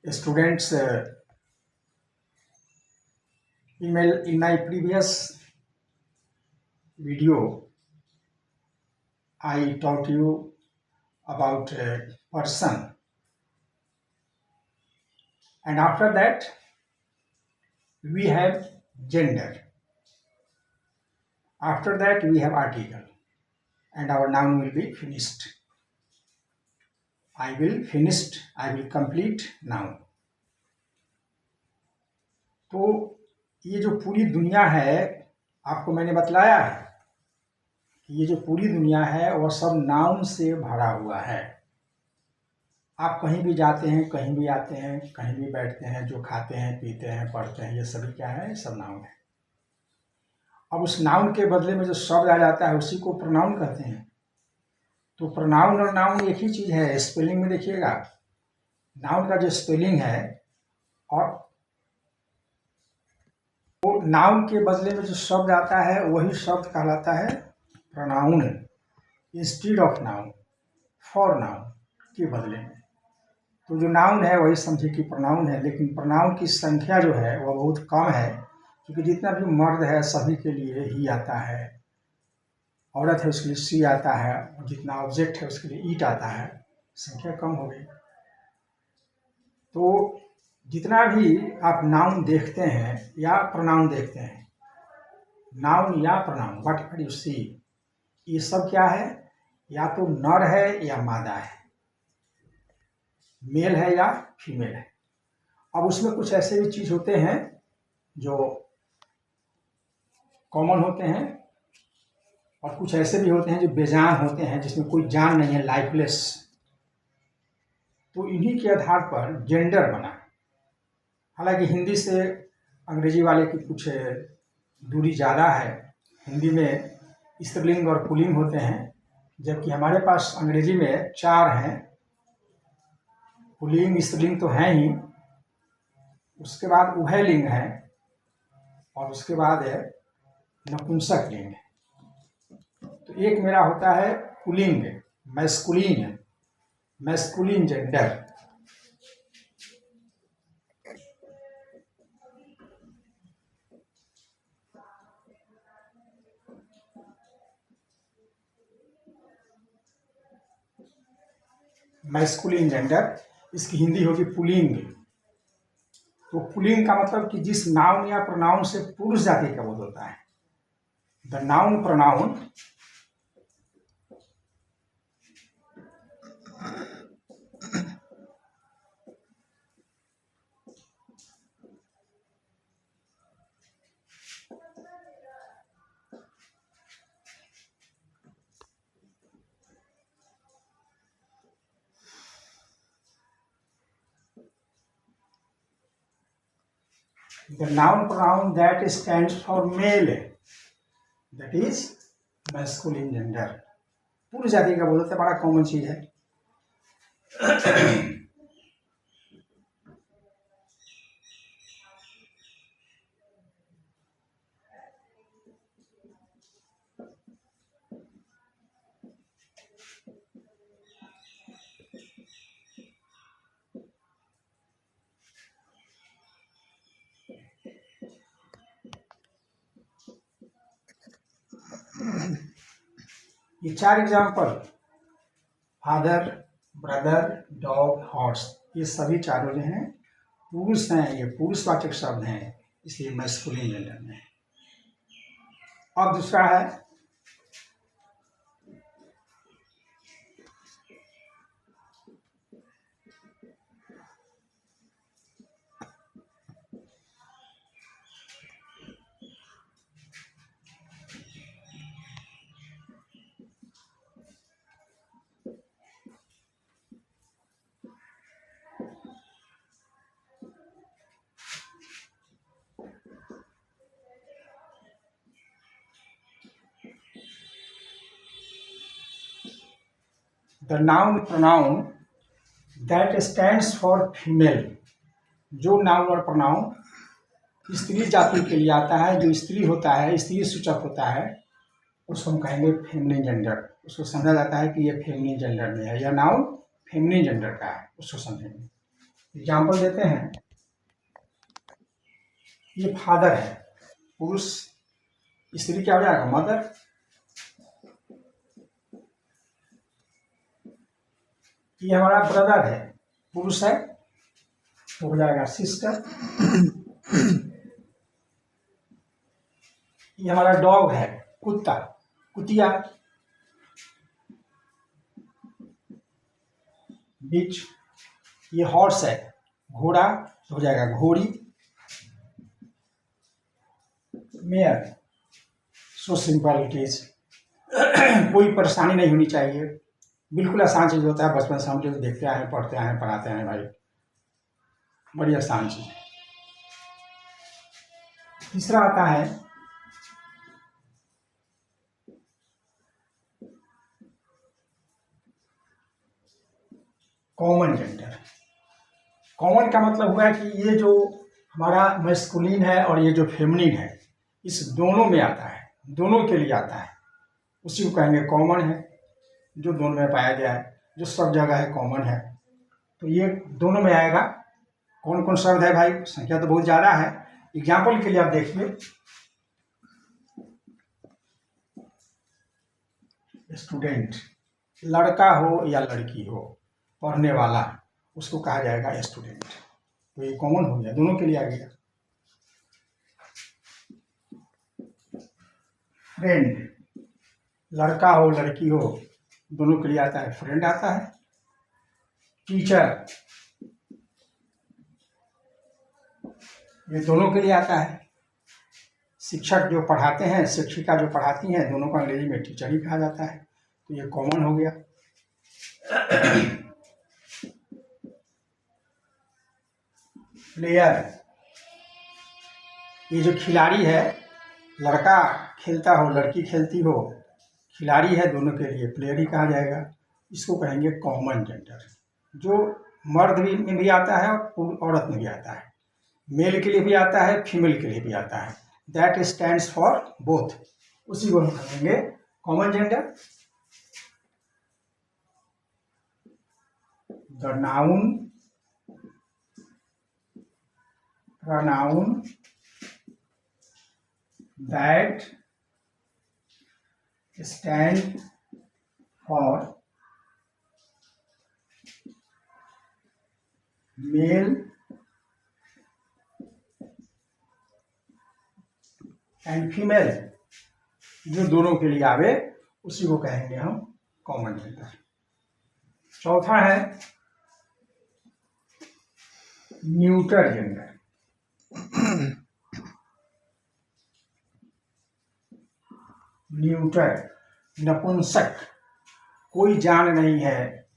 Students, in my previous video, I taught you about a person, and after that, we have gender. After that, we have article, and our noun will be finished. I will complete noun. तो ये जो पूरी दुनिया है, आपको मैंने बतलाया है कि ये जो पूरी दुनिया है वह सब नाउन से भरा हुआ है। आप कहीं भी जाते हैं, कहीं भी आते हैं, कहीं भी बैठते हैं, जो खाते हैं, पीते हैं, पढ़ते हैं, ये सभी क्या है? सब नाउन है। अब उस नाउन के बदले में जो शब्द आ जाता है उसी को प्रोनाउन कहते हैं। तो प्रोनाउन और नाउन एक ही चीज है। स्पेलिंग में देखिएगा, नाउन का जो स्पेलिंग है और वो नाउन के बदले में जो शब्द आता है वही शब्द कहलाता है pronoun. Instead of noun, for noun के बदले में। तो जो नाउन है वही समझिए कि प्रोनाउन है, लेकिन प्रोनाउन की संख्या जो है वह बहुत कम है, क्योंकि जितना भी मर्द है सभी के लिए ही आता है, औरत है उसके लिए सी आता है, और जितना ऑब्जेक्ट है उसके लिए ईट आता है, संख्या कम हो गई। तो जितना भी आप नाउन देखते हैं या प्रोनाउन देखते हैं, नाउन या pronoun, what ever you see, ये सब क्या है? या तो नर है या मादा है, मेल है या फीमेल है। अब उसमें कुछ ऐसे भी चीज होते हैं जो कॉमन होते हैं, और कुछ ऐसे भी होते हैं जो बेजान होते हैं, जिसमें कोई जान नहीं है, लाइफलेस। तो इन्हीं के आधार पर जेंडर बना। हालांकि हिंदी से अंग्रेजी वाले की कुछ दूरी ज़्यादा है। हिंदी में स्त्रीलिंग और पुल्लिंग होते हैं, जबकि हमारे पास अंग्रेजी में 4 हैं। पुल्लिंग स्त्रीलिंग तो हैं ही, उसके बाद उभयलिंग है, और उसके बाद है नपुंसक लिंग। तो एक मेरा होता है pulling, masculine gender. Masculine gender, इसकी हिंदी होगी पुल्लिंग। तो पुल्लिंग का मतलब कि जिस नाउन या प्रोनाउन से पुरुष जाति का बोध होता है, the noun pronoun the noun pronoun that stands for male, that is masculine gender। पुरुष जाति का बोलते हैं, बड़ा कॉमन चीज है। ये 4 example, father, brother, dog, horse, ये सभी चारों जो हैं पुरुष हैं, ये पुरुषवाचक शब्द हैं, इसलिए मैस्कुलिन जेंडर में है। अब दूसरा है the noun pronoun that stands for female. जो नाउन और प्रोनाउन स्त्री जाति के लिए आता है, जो स्त्री होता है, स्त्री सूचक होता है, उसको हम कहेंगे फेमिनिन जेंडर। उसको समझा जाता है कि ये फेमिनिन जेंडर में है, या नाउन फेमिनिन जेंडर का है, उसको समझेंगे। एग्जाम्पल देते हैं, ये फादर है, पुरुष, स्त्री क्या हो जाएगा, मदर। ये हमारा ब्रदर है, पुरुष है, तो हो जाएगा सिस्टर। ये हमारा डॉग है, कुत्ता, कुतिया। बिच। ये हॉर्स है, घोड़ा, तो हो जाएगा घोड़ी। Mayor. So simple it is. कोई परेशानी नहीं होनी चाहिए, बिल्कुल आसान चीज होता है, बचपन से हम लोग देखते आए हैं, पढ़ते आए हैं, पढ़ाते हैं भाई, बड़ी आसान चीज। तीसरा आता है कॉमन जेंडर। कॉमन का मतलब हुआ कि ये जो हमारा मैस्कुलिन है और ये जो फेमिनिन है, इस दोनों में आता है, दोनों के लिए आता है, उसी को कहेंगे कॉमन है, जो दोनों में पाया गया है, जो सब जगह है, कॉमन है। तो ये दोनों में आएगा। कौन कौन शब्द है भाई, संख्या तो बहुत ज़्यादा है। एग्जाम्पल के लिए आप देखिए, स्टूडेंट, लड़का हो या लड़की हो, पढ़ने वाला, उसको कहा जाएगा स्टूडेंट। तो ये कॉमन हो गया, दोनों के लिए आ गया। फ्रेंड, लड़का हो लड़की हो, दोनों के लिए आता है, फ्रेंड आता है। टीचर, ये दोनों के लिए आता है। शिक्षक जो पढ़ाते हैं, शिक्षिका जो पढ़ाती हैं, दोनों को अंग्रेजी में टीचर ही कहा जाता है। तो ये कॉमन हो गया। प्लेयर, ये जो खिलाड़ी है, लड़का खेलता हो लड़की खेलती हो, खिलाड़ी है, दोनों के लिए प्लेयर ही कहा जाएगा। इसको कहेंगे कॉमन जेंडर, जो मर्द भी में भी आता है और औरत में भी आता है, मेल के लिए भी आता है, फीमेल के लिए भी आता है। दैट स्टैंड्स फॉर बोथ, उसी को हम कहेंगे common gender. The pronoun that stand for male and female, जो दोनों के लिए आवे, उसी को कहेंगे हम कॉमन जेंडर। चौथा है न्यूटर जेंडर। न्यूटर, नपुंसक, कोई जान नहीं है,